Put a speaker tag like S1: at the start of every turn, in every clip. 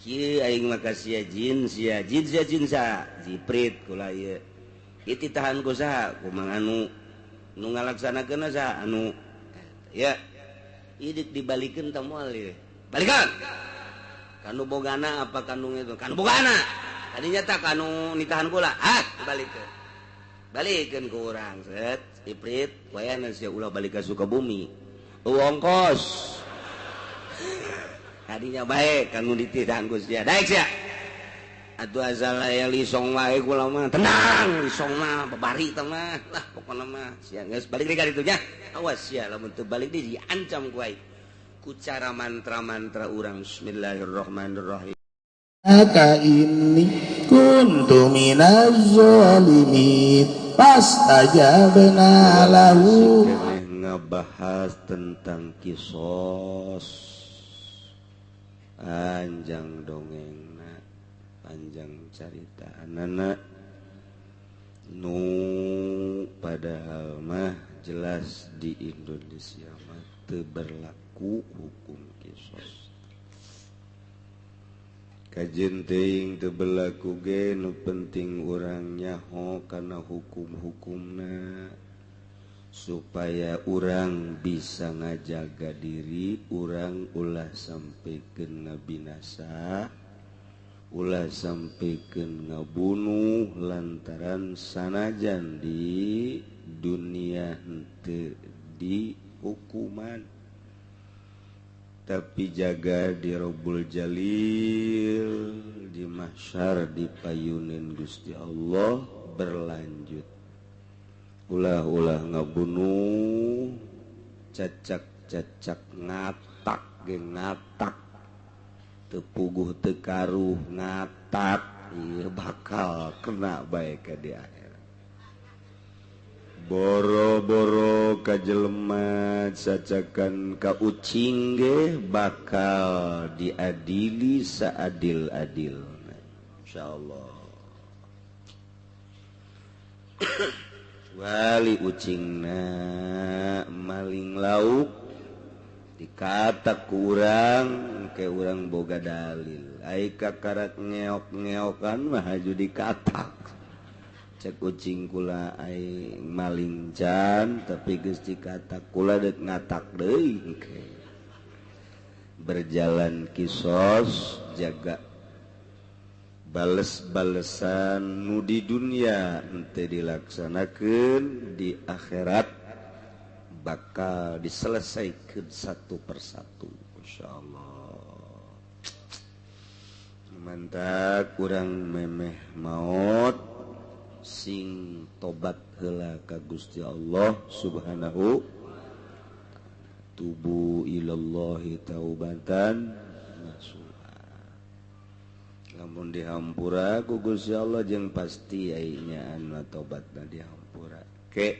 S1: aing makasih jin Jiprit itu tahan saha kumang anu nu ngalaksanakeun saha anu ya idik dibalikin tamual balikan kanu bogana apa kandung itu kanu bogana tadinya tak kanu nitahan kula balikin ke urang set Jiprit wayana sia ulah balik ka Sukabumi ongkos tadinya baik kanu dititahan ku sia daek sia atuh asal aya lisong wae kula mah tenang lisong mah babari teh mah lah pokona mah sia geus balik deui ka ditu nya awas sia lamun teu balik deui diancam ku aing ku cara mantra-mantra urang bismillahirrahmanirrahim
S2: Aka inni kuntu minaz zalimin fastajabna lahu
S1: ngabahas tentang kisos panjang dongengna panjang cerita anak nu padahal mah jelas di Indonesia mah teu berlaku hukum kisos kajen teuing teu berlaku ge nu penting urang nyaho kana hukum-hukumna supaya urang bisa ngajaga diri urang ulah sampikeun ngabinasa ulah sampikeun ngabunuh lantaran sanajan di dunia henteu di hukuman tapi jaga di Rabbul Jalil di mahsyar dipayunin Gusti Allah berlanjut ulah ngabunuh cacak ngatak ge ngatak teu puguh teu karuh ngatak ieu bakal kena bae ka di akhirat boro-boro ka jelema cacakan ka ucing ge bakal diadili saadil-adilna insyaallah wali ucingna maling lauk dikata kurang ke urang boga dalil ai kakarak ngeok-ngeokan mah haju dikatak cek ucing kula ai maling can tapi geus dikatak kula deuk ngatak deui berjalan kisos jaga bales-balesan nu di dunia henteu dilaksanakeun di akhirat bakal diselesaikan satu persatu insyaallah mantap kurang memeh maut sing tobat heula ka Gusti Allah subhanahu tubu ilallahi taubatan lamun dihampura ku Gusti Allah jeung pasti ai nyaan tobatna dihampura ke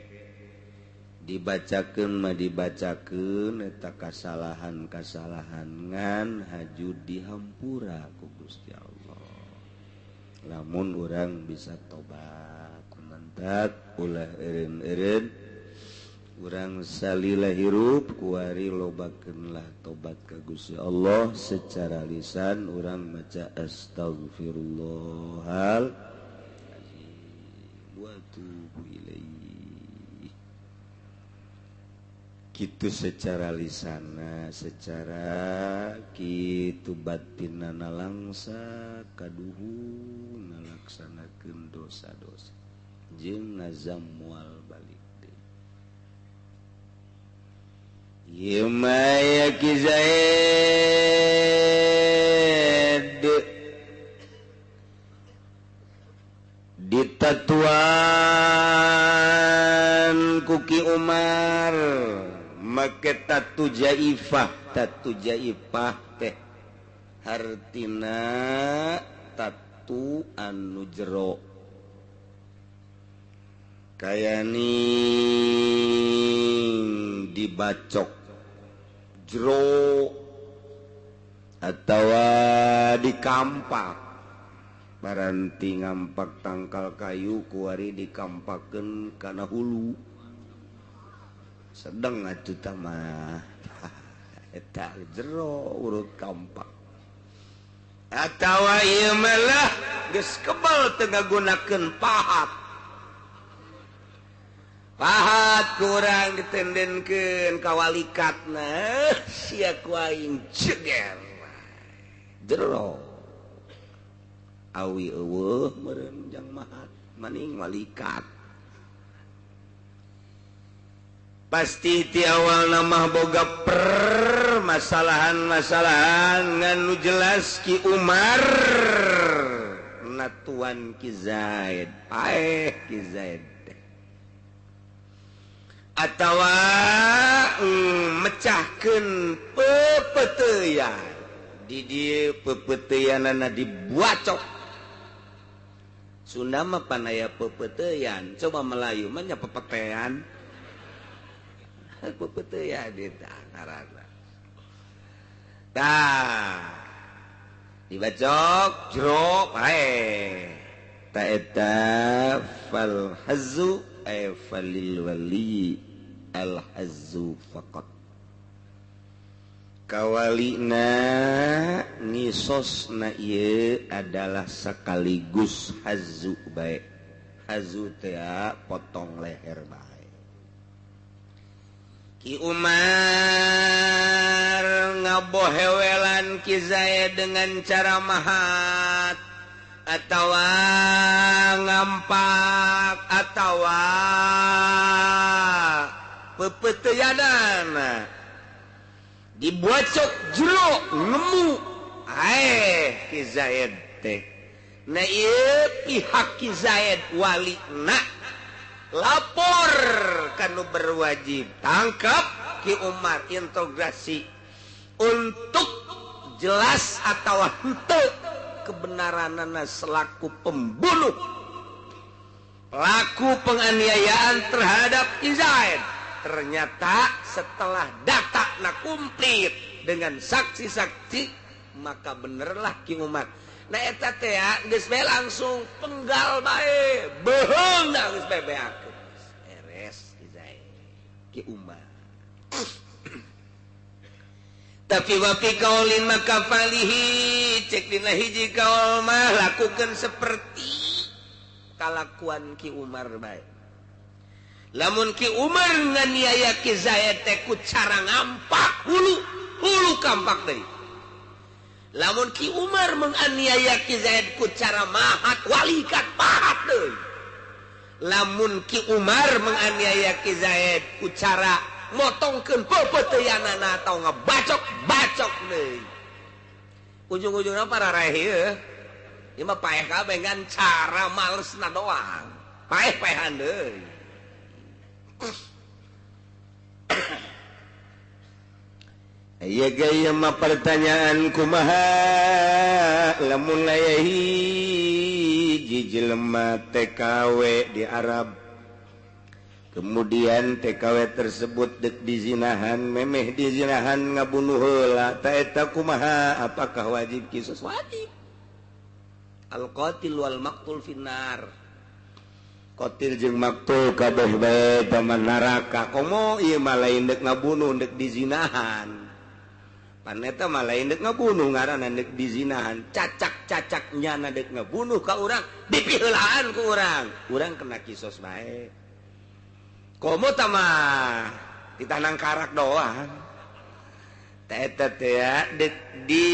S1: dibacakeun mah dibacakeun eta kasalahan-kasalahan ngan haju dihampura ku Gusti Allah lamun urang bisa tobat mantap ulah eureun-eureun urang salila hirup kuari lobakeunlah tobat ka Gusti Allah secara lisan urang maca astaghfirullahal wa atubu ilaihi kitu secara lisanna secara kitu batinna langsa kaduhu ngalaksanakeun dosa-dosa jeung ngazam moal balik Yemaya Kizaid ditatuan kuki Umar make tatu jaifah teh hartina tatu anu jero kayani dibacok jero atawa dikampak baranti ngampak tangkal kayu kuari dikampakeun kana hulu sedeng atuh tah mah eta jero urut kampak atawa ieu malah geus kebal teu ngagunakeun pahat kurang ditendenkeun ka walikatna sia ku aing ceger jero awi eueuh meureun jang mahat maning walikat pasti ti awal nama boga masalahan nganu jelas Ki Umar natuan Ki Zaid Ki Zaid atawa mecahkeun pepeteuyan di dieu pepeteuyanana dibuacok Sunda mah panaya pepeteuyan coba Melayu mah nya pepetean pepeteuyan eta ngaranna tah dibacok jero ta eta fal hazzu falil wali al hazzu faqat kawalina ngisosna ieu adalah sekaligus hazzu bae hazzu teh potong leher bae Ki Umar ngabohewelan Ki Zaid dengan cara mahat atawa ngampak atawa pepeteuyanana dibuacok jero nemu Ki Zaid teh na ieu pihak Ki Zaid walina lapor kanu berwajib tangkap Ki Umar integrasi untuk jelas atawa henteu kebenaranana selaku pembunuh pelaku penganiayaan terhadap Ki Zaid ternyata setelah data komplit dengan saksi-saksi maka benerlah Ki Umar nah eta teh geus bae langsung penggal bae beheung da geus bae beakeun beres Ki Zaid Ki Umar tapi wafi kaulin maka falihi cek dina hiji kaul mah lakukan seperti kalakuan Ki Umar bae lamun Ki Umar nganiaya Ki Zaid teh ku cara ngampak hulu kampak deui lamun Ki Umar menganiaya Ki Zaid ku cara mahat walikat pahat deui lamun Ki Umar menganiaya Ki Zaid ku cara motongkeun pepeteuyanana atau ngebacok deui ujung-ujungna para raih ieu ieu mah paeh kabeh ngan cara malesna doang paeh-paehan deui aya gaya mah pertanyaan kumaha lamun aya hiji jelema TKW di Arab kemudian TKW tersebut dek dizinahan memeh dizinahan ngabunuh heula ta eta kumaha apakah wajib qisas wajib al qatil wal maqtul finnar qatil jeung maqtul kabeh bae taman neraka komo ieu mah lain dek ngabunuh dek dizinahan pan eta mah lain dek ngabunuh ngaranna dek dizinahan cacak-cacaknya na dek ngabunuh ka urang dipiheulaan ku urang kena qisas bae komo tamah ditanang karak doang eta teh di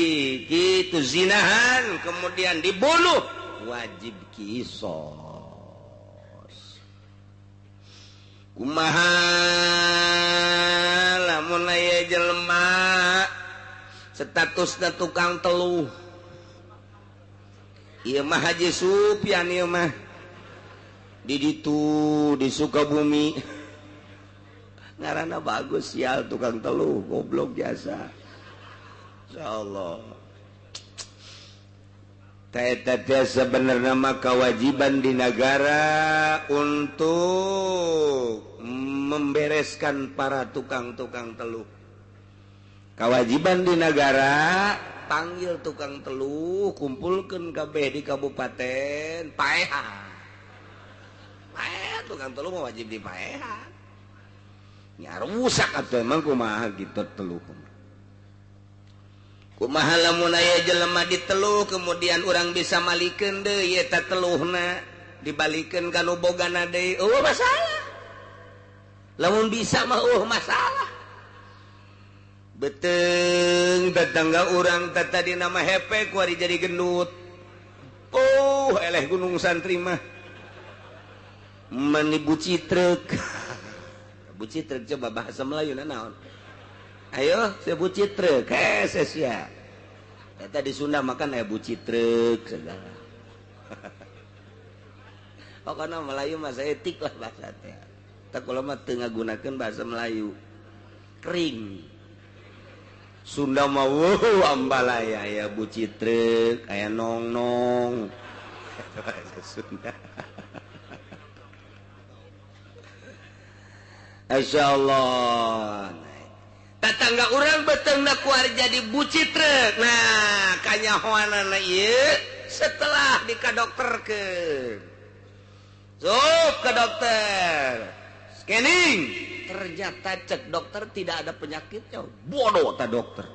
S1: kitu zinahan kemudian dibunuh wajib qisas kumaha lamun aya jelema statusna tukang teluh ieu mah Haji Sufyan ieu mah di ditu di Sukabumi ngaranna bagus sial tukang teluh goblok jasa insyaallah eta teh sebenarnya mah kewajiban di negara untuk membereskan para tukang-tukang teluh kewajiban di negara panggil tukang teluh kumpulkeun kabeh di kabupaten paehan tukang teluh mah wajib dipaehan nya rusak atuh emang kumaha kitu teluh kumaha lamun aya jelema diteluh kemudian urang bisa malikeun deui eta teluhna dibalikeun ka nu bogana deui masalah lamun bisa mah masalah beteng tetangga urang tadi nama hepe ku ari jadi gendut eleh gunung santri mah mani bucitrek bucitrek coba bahasa Melayu naon ayo saya bucitrek sia eta di Sunda makan aya bucitrek segala pokona Melayu mah etik lah bahasa teh tak kalau mah teu ngagunakeun bahasa Melayu kering Sunda mah ambalaya aya bucitrek aya nong-nong bahasa Sunda Asyaallah tetangga urang betengna kuari jadi bucitrek nah kanyahoanana ieu setelah dikadokterkeun sok ke dokter scanning ternyata cek dokter tidak ada penyakitnya bodoh ta dokter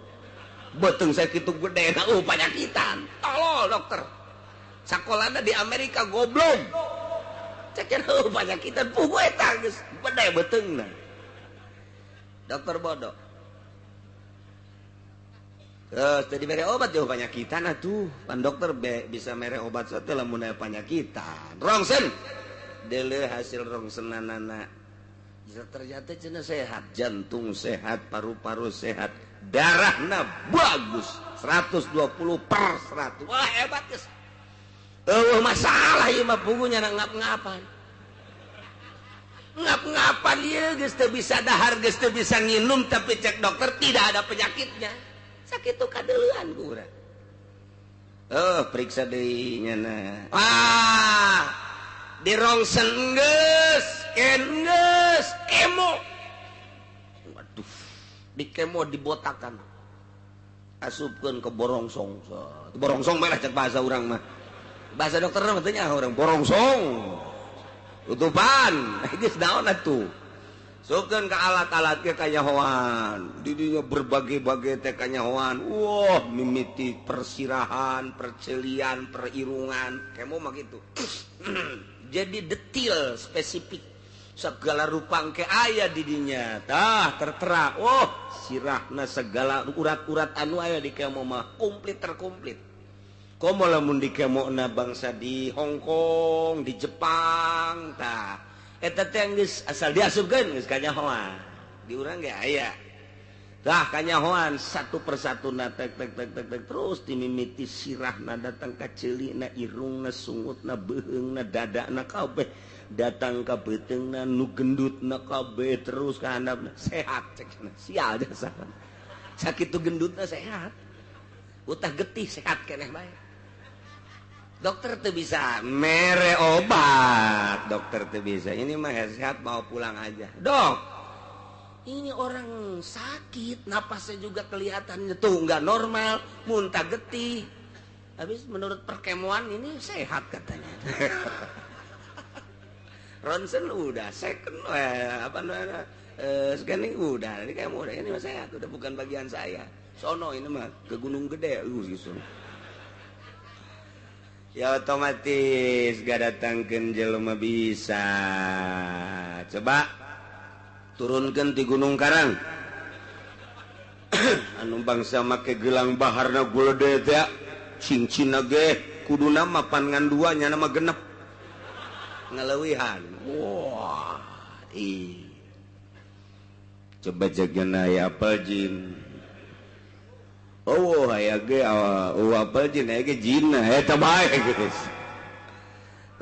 S1: beteng saya kitu gede na penyakitan tolol dokter sakolana di Amerika goblok cekeun penyakitan pugu eta geus gede beteungna dokter bodoh terus tadi mere obat jauh penyakitan atuh pan dokter bisa mere obat sate lamun aya penyakitan rongsen deuleu hasil rongsenanana ternyata cenah sehat jantung sehat paru-paru sehat darahna bagus 120/100 wah hebat geus masalah ieu mah pugunya ngap-ngapan ngap-ngapan ieu geus teu bisa dahar geus teu bisa nginum tapi cek dokter tidak ada penyakitnya sakitu kadeuleuan ku urang periksa deui nyana di rongsen geus scan geus kemo waduh di kemo dibotakan asupkeun ke borongsong borongsong mah cek bahasa urang mah bahasa dokter mah teu nya urang borongsong tutupan geus naon atuh sukeun ka alat-alat ge kanyahoan didinya berbagai-bagai teh kanyahoan wah mimiti persirahan percelian perirungan kemo mah gitu jadi detail spesifik segala rupa ke aya didinya tah tertera sirahna segala urat-urat anu aya di kemo mah komplit terkomplit komo lamun di kemo na bangsa di Hong Kong di Jepang tah eta teh geus asal diasupkeun geus kanyahoan di urang ge aya tah kanyahoan satu persatu na tek terus dimimiti sirahna datang ka ceulina irungna sungutna beuheungna dadana kabeh datang ka beuteungna nu gendutna kabeh terus ka handapna sehat cekna sial jasa sakitu gendutna sehat utah getih sehat keneh bae dokter teu bisa mere obat dokter teu bisa ini mah sehat mau pulang aja dok ini orang sakit napasnya juga kelihatannya tuh nggak normal muntah getih habis menurut perkemoan ini sehat katanya ronsen udah second scanning udah ini kayak udah ini mah sehat udah bukan bagian saya sono ini mah ke Gunung Gede gitu ya otomatis gak datangkeun jelema bisa coba turunkan di Gunung Karang anu bangsa make gelang baharna gulede teh cincin ge kuduna mapan ngan dua nya nama genep ngaleuwihan wah coba jagana aya apel jin aya ge apel jin aya ge jin eta bae geus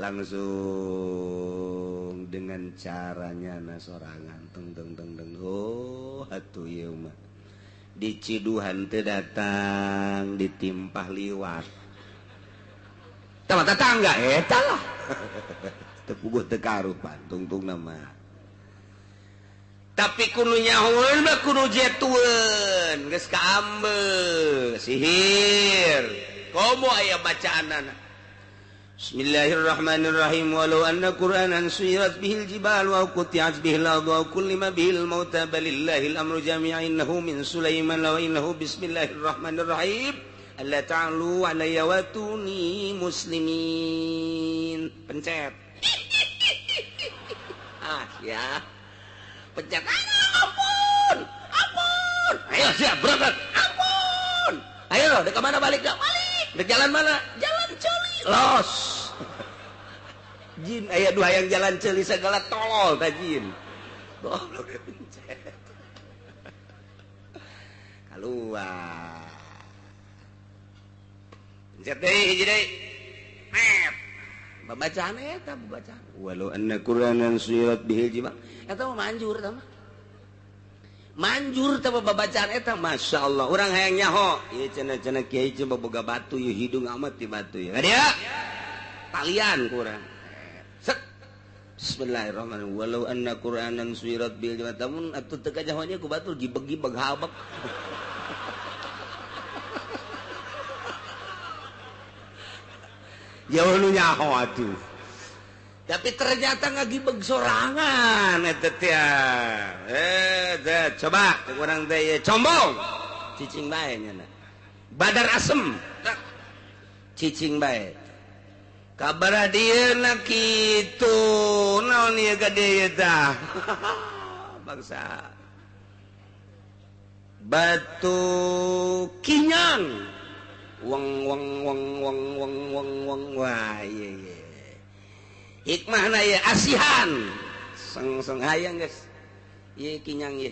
S1: langsung dengan caranya sorangan teng atuh ieu mah di Ciduhan teh datang ditimpah liwat tama tetangga eta lah teu puguh teu karupan tungtungna mah tapi kudu nyahoeun mah kudu jetueun geus kaambeul sihir komo aya bacaanana Bismillahirrahmanirrahim. Walau anna Qur'anan suyirat bihil jibal wa quti'at bihil ardu wa kullima bihil mauta balillahil amru jami'an innahu min Sulaiman wa innahu bismillahirrahmanirrahim. Alla ta'alu alayya wa tuni muslimin. Pencet. Ya. Pencet. Ampun. Ampun. Ayo siap berangkat. Ampun. Ayo, dek mana balik dah? Balik. Dek jalan mana? Jalan coli. Los. Jin aya dua yang jalan celi segala tolol ta jin. Goblok pencet. Keluar. Pencet deui hiji deui. Met. Babacaan eta babacaan. Walau anna Qur'anan suyirat bihil jibal. Eta mah manjur eta mah. Manjur teh babacaan eta masyaallah. Urang hayang nyaho. Ieu cenah-cenah kiai coba boga batu ieu hidung amat ti batu ieu. Kadia. Talian kurang. Set. Bismillahirrahmanirrahim. Walau anna Qur'anan suyirat bil jibal tamun atuh teu kajahonnya ku batur gibeg-gibeg habak. Jauh nu nyaho atuh. Tapi ternyata ngagibeg sorangan eta teh. Coba urang teh combong. Cicing bae nya. Badar asem. Cicing bae. Kabar dieuna kitu. Naon ieu gade tah? Bangsa. Batu kinyang. Wang wang wang wang wang wang wang wah iya. Hikmahna ya asihan. Seng hayang guys. Ieu kinyang ieu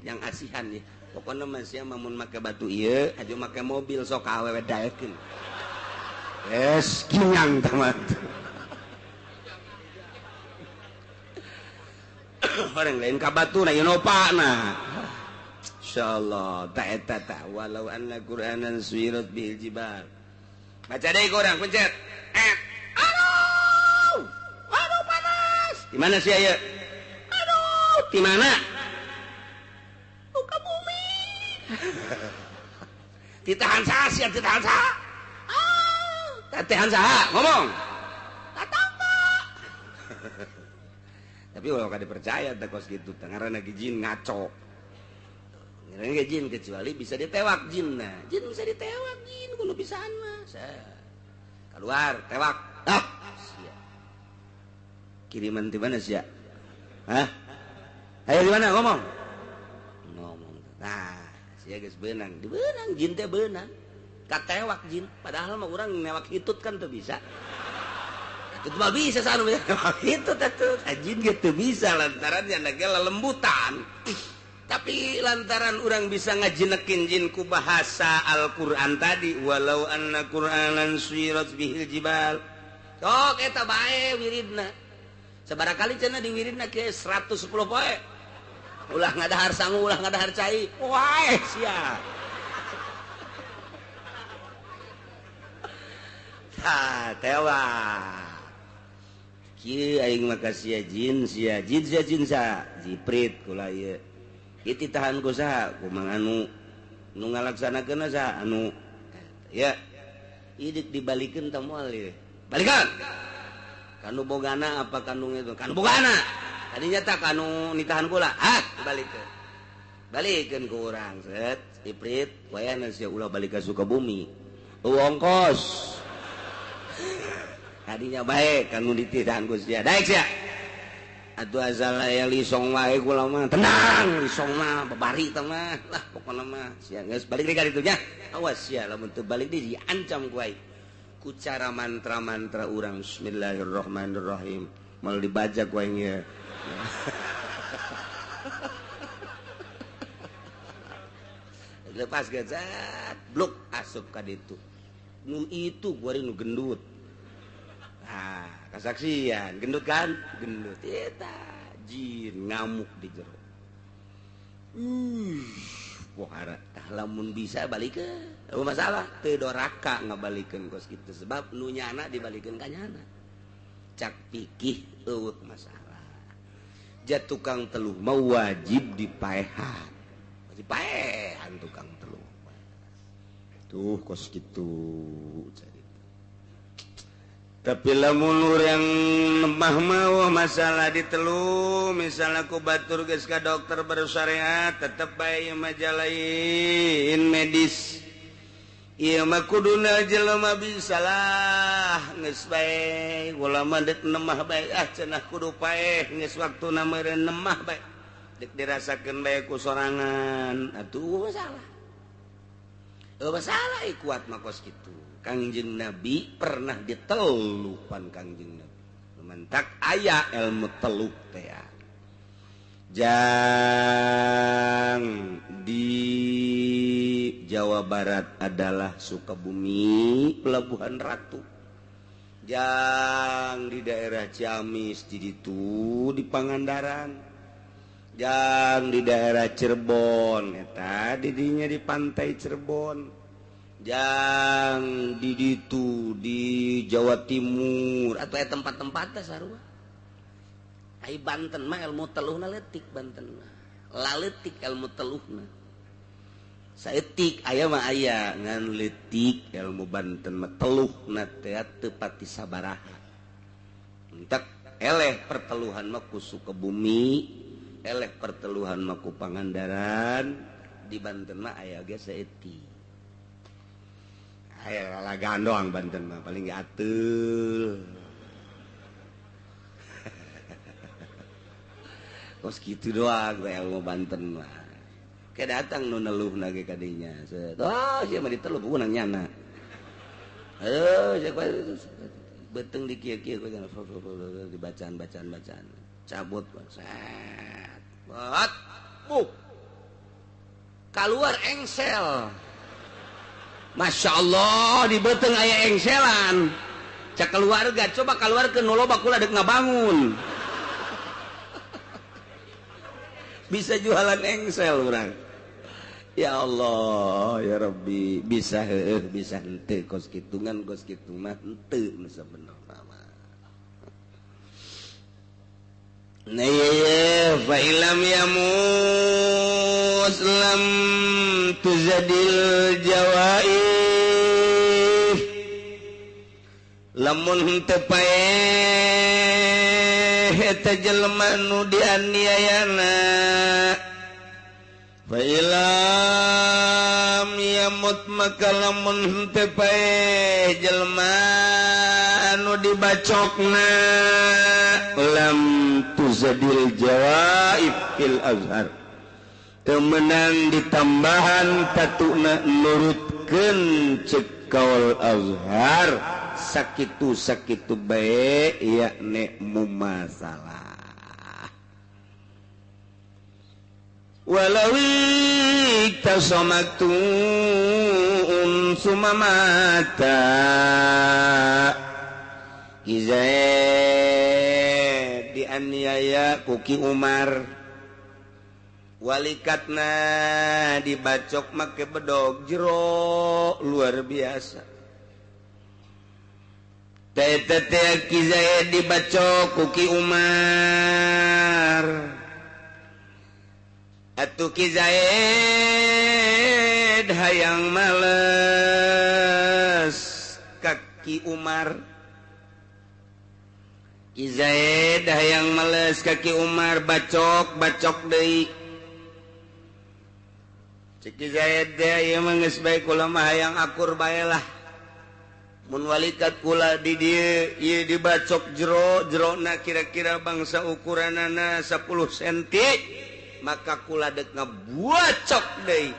S1: yang asihan ieu. Pokona mah sia mun make batu ieu, aju make mobil sok awewe daekeun. Kinyang tamat. Orang lain ka batuna ieu nopana. Insyaallah ta eta ta walau anna Qur'anan suyirat bil jibal. Baca deui ku urang pencet. Aduh! Aduh panas. Di mana sih aya? Aduh, di mana? Ke bumi. Ditahan saha sia ditahan saha? Ditahan saha? Ngomong. Tatangga. Tapi kalau kada percaya teh kos kitu teh ngaranna jin ngaco. Ngereng jin kecuali bisa ditewak jin nah. Jin bisa ditewak jin kudu pisan mah. Keluar tewak. Sia. Kiriman di mana sia? Hah? Ayo di mana ngomong? Ngomong. Nah, sia geus beunang. Dibeunang jin teh beunang. Katewak jin padahal mah urang newak hitut kan teu bisa. Itu mah bisa sanu hitut atuh. Jin ge teu bisa lantaran nya lembutan. Tapi lantaran orang bisa ngajinekin jin ku bahasa Al-Qur'an tadi walau anna Qur'anan suyirat bihil jibal. Sok eta bae wiridna. Sabarakali cenah di wiridna ke 110 poe. Ulah ngadahar sangu, ulah ngadahar cai. Wae sia. Tewa. Kieu aing makasih jin sia sa jiprit kula ieu. Itu tahan ku saha kumang anu nu ngalaksanakeun saha anu ya idik dibalikeun teh moal ieu balikan kanu bogana apa kanu itu kanu bogana tadinya tak kanu nitahan kula balikeun ku urang set iprit wayana sia ulah balik ka Sukabumi ongkos tadinya bae kanu dititahan ku sia daek sia atuh asal aya lisong wae kula mah tenang lisong mah babari teh mah lah pokona mah sia geus balik deui ka ditu nya awas sia lamun teu balik deui diancam ku aing ku cara mantra-mantra urang bismillahirrahmanirrahim mal dibaca ku aing ye lepas gazat bluk asup ka ditu nu itu ku ari nu gendut. Nah, kasaksian, gendut kan? Gendut. Eta jin ngamuk di jero. Pohara tah lamun bisa balikeun. Apa masalah? Teu doraka ngabalikeun kos kitu sebab nu nyana dibalikeun ka nyana. Cak pikih eueuh masalah. Ja tukang teluh mah wajib dipaehan. Wajib paehan tukang teluh. Tuh kos kitu. tapi lamun yang lemah mau masalah di telu misalnya aku batur geus ka dokter baru syariat tetep bae majalah lain medis ieu mah kuduna jelema bisalah geus bae ulama dek nemah bae cenah kudu paeh geus waktuna meureun nemah bae dek dirasakeun bae ku sorangan atuh masalah kuat mah kos kitu. Kangjeng Nabi pernah ditelupan Kangjeng Nabi. Mentak aya ilmu teluk teh. Jang di Jawa Barat adalah Sukabumi, Pelabuhan Ratu. Jang di daerah Ciamis di ditu di Pangandaran. Jang di daerah Cirebon eta didinya di pantai Cirebon. Jang di ditu di Jawa Timur atau tempat-tempatnya sarua. Ai Banten mah ilmu teluhna leutik Banten mah. Laletik ilmu teluhna. Saeutik aya mah aya ngan leutik ilmu Banten mah teluhna teh teu pati sabaraha. Entek eleh perteluhan mah ku Sukabumi, eleh perteluhan mah ku Pangandaran, di Banten mah aya ge saeutik. Aya lalagaan doang Banten mah paling gatel. Kos kitu doang we ilmu Banten mah. Ke datang nu neluhna ge ka dinya. Oh, sia mah diteluh ku nang nyana. Sia beteng di kieu-kieu dibacaan. Cabut set. Buat. Keluar engsel. Masya Allah di beteng aya engselan cak keluarga coba keluar ke noloba kula dek ngabangun bisa jualan engsel orang ya Allah ya Rabbi bisa bisa henteu kos kitu ngan kos kitu mah henteu nu sabenerna mah nah ya fa ilam yamus lam tuzadil jawaih lamun teu paeh eta jelema nu dianiayana fa ilam yamut maka lamun teu paeh jelema anu dibacokna lam tuzadil jawaib fil azhar temenang ditambahan tatuna nurutkeun ceuk kaul azhar sakitu bae yakni mumasalah walawi tasamatu sumamata Kizaid dianiaya Kuki Umar walikatna dibacok make bedog jero luar biasa tete Kizaid dibacok Kuki Umar atuh Kizaid hayang males kaki Umar Kizaid hayang males kaki Umar bacok deui cik Kizaid teh ieu mah geus bae kula mah hayang akur bae lah mun walikat kula di dieu ieu dibacok jerona kira-kira bangsa ukuranana 10 cm maka kula dek ngabuacok deui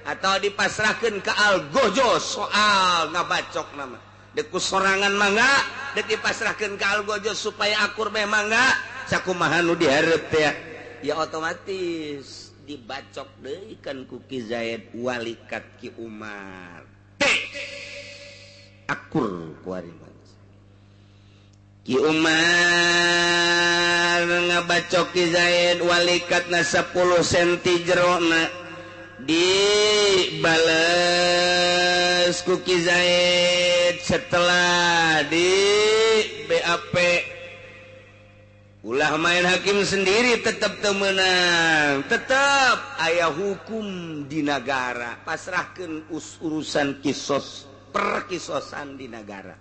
S1: atau dipasrahkeun ka algojo soal ngabacok nama dek ku sorangan mangga dek dipasrahkeun ka algojo supaya akur bae mangga sakumaha nu dihareup teh ya otomatis dibacok deui kan ku Kizaid walikat Ki Umar akur ku ari Ki Umar ngabacok Kizaid walikatna 10 cm jerona dibales ku Kizaid setelah di BAP ulah main hakim sendiri tetap temenang tetap aya hukum di negara pasrahkeun urusan kisos perkisosan di negara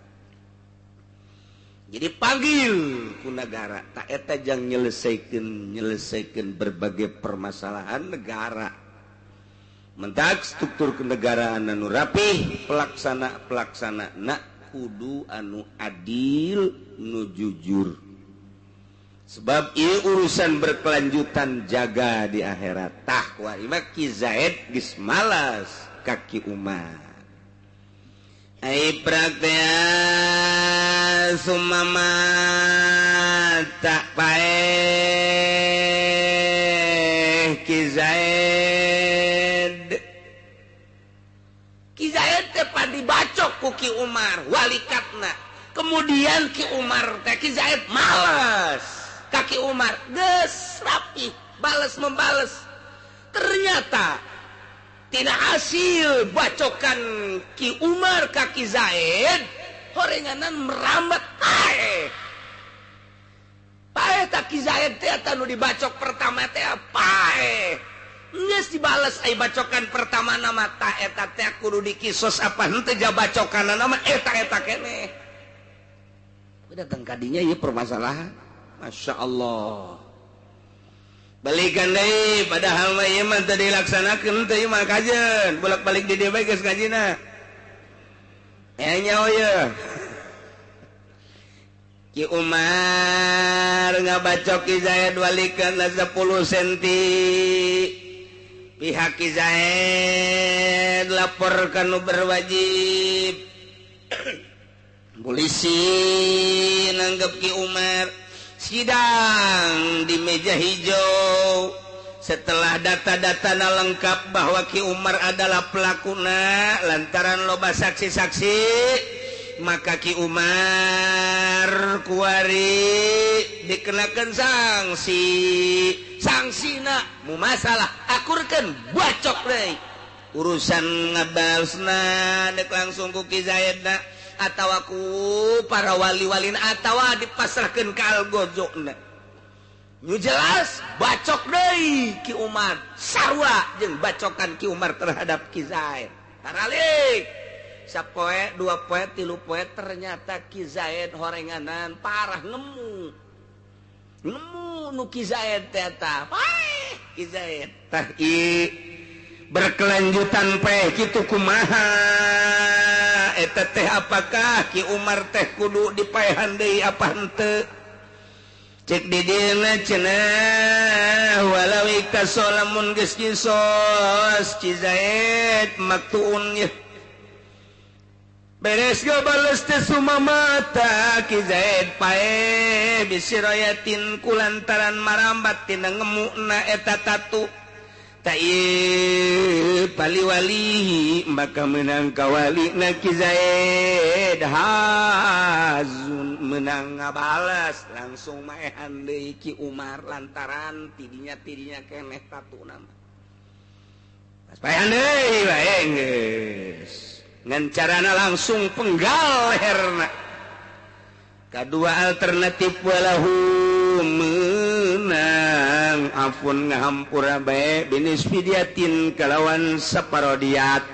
S1: jadi panggil ku negara tak eta jang nyelesaikan berbagai permasalahan negara mentak struktur kenegaraan anu rapih pelaksana nak kudu anu adil nu jujur sebab ieu urusan berkelanjutan jaga di akhirat tah kuari mah Ki Zaid geus malas kaki Umar ai praktea sumama tak paeh Ki Zaid teh dibacok ku Ki Umar walikatna kemudian Ki Umar teh Ki Zaid malas kaki Umar geus rapi balas membales ternyata tidak hasil bacokan Ki Umar kaki Zaid horenganan merambat paeh tak Ki Zaid teh anu dibacok pertama teh paeh geus dibales ai bacokan pertama nama ta eta teh kudu dikisos apa henteu ja bacokan nama eta keneh datang kadinya ieu permasalahan Masya Allah balikan deui padahal mah ieu mah teu dilaksanakeun teu mah kajeun bolak-balik di dieu bae geus ngajina nyaho ye Ki Umar ngabacok Ki Zaid walikeun 10 cm pihak Ki Zaid lapor ka nu berwajib polisi nanggep Ki Umar sidang di meja hijau setelah data-data lengkap bahwa Ki Umar adalah pelakuna lantaran loba saksi-saksi maka Ki Umar kuari dikenakan sanksina mu masalah akurkeun bacok deui urusan ngabalsna dek langsung ku Ki Zaidna atau aku para wali-walina atau dipasrahkan ke algozokna nu jelas bacok deui Ki Umar sarua jeung bacokan Ki Umar terhadap Ki Zaid taralik sapoe 2 poe 3 poe ternyata Ki Zaid horenganan parah nemu nu Ki Zaid teh eta Ki Zaid tah berkelanjutan pe kitu kumaha eta teh apakah Ki Umar teh kudu dipaehan deui apa henteu cek di dieu cenah walau iktasolamun geus kisos Ki Zaid maktuun ye beres bales teh sumamata Ki Zaid pae bisirayatin kulantaran marambat tina ngemuna eta tatu ta ieu pali-wali maka menang kawali na Ki Zaid hazun menang ngabalas langsung maehan deui Ki Umar lantaran tidinya keneh tatuna pas paehan deui bae geus ngan carana langsung penggal leherna kadua alternatif walahu menang ampun ngahampura bae binis fidiatin kalawan saparodiat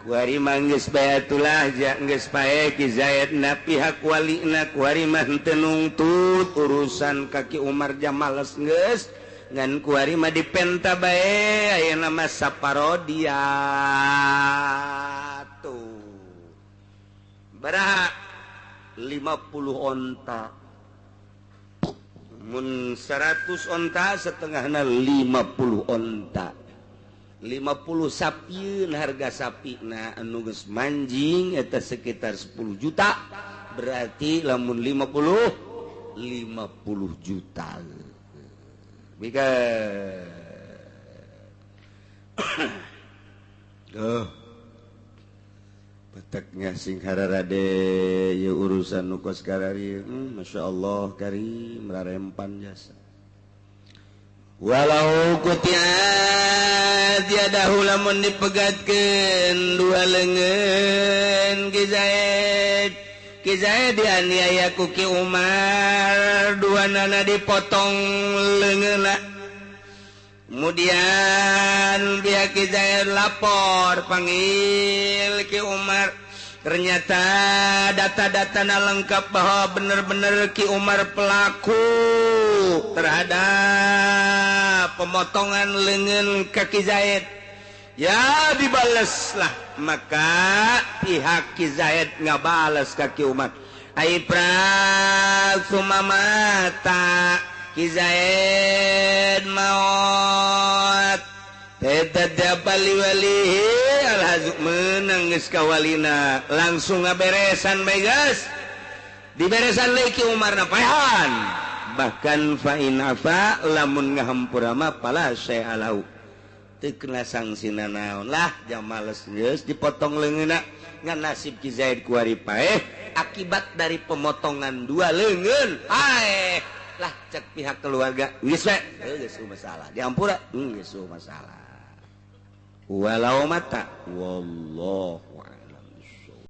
S1: kuari manggeus bayatulah geus pae Ki Zaid na pihak walina kuari mah henteu nungtut urusan kaki Umar jam males geus ngan kuari mah dipenta bae ayeuna mah saparodiat baraha 50 onta mun 100 onta setengahna 50 onta 50 sapieun harga sapina anu geus manjing eta sekitar 10 juta berarti lamun 50 juta bika bataknya sing hararade ye urusan nu kos karari Masya Allah karim rarempan jasa walau kutiat yadahu lamun dipegatkeun dua leungeun Ki Zaid dianiaya ku Ki Umar duanana dipotong leungeunna kemudian pihak Ki Zaid lapor panggil Ki Umar ternyata data-datana lengkap bahwa benar-benar Ki Umar pelaku terhadap pemotongan lengan kaki Zaid. Ya dibaleslah, maka pihak Ki Zaid ngabales kaki Umar. Aiprak sumamata Ki Zaid maut. Teta wali alhazuk menang geus kawalina langsung ngaberesan begas. Diberesan lagi Ki Umar napahan. Bahkan fa in afa lamun ngahampura mah pala syai'alau. Teu kena sangsina naon lah jam males geus dipotong leungeunna ngan nasib Ki Zaid kuari paeh akibat dari pemotongan dua leungeun. Lah cek pihak keluarga geus we geus masalah diampura geus masalah. Walau mata wallahu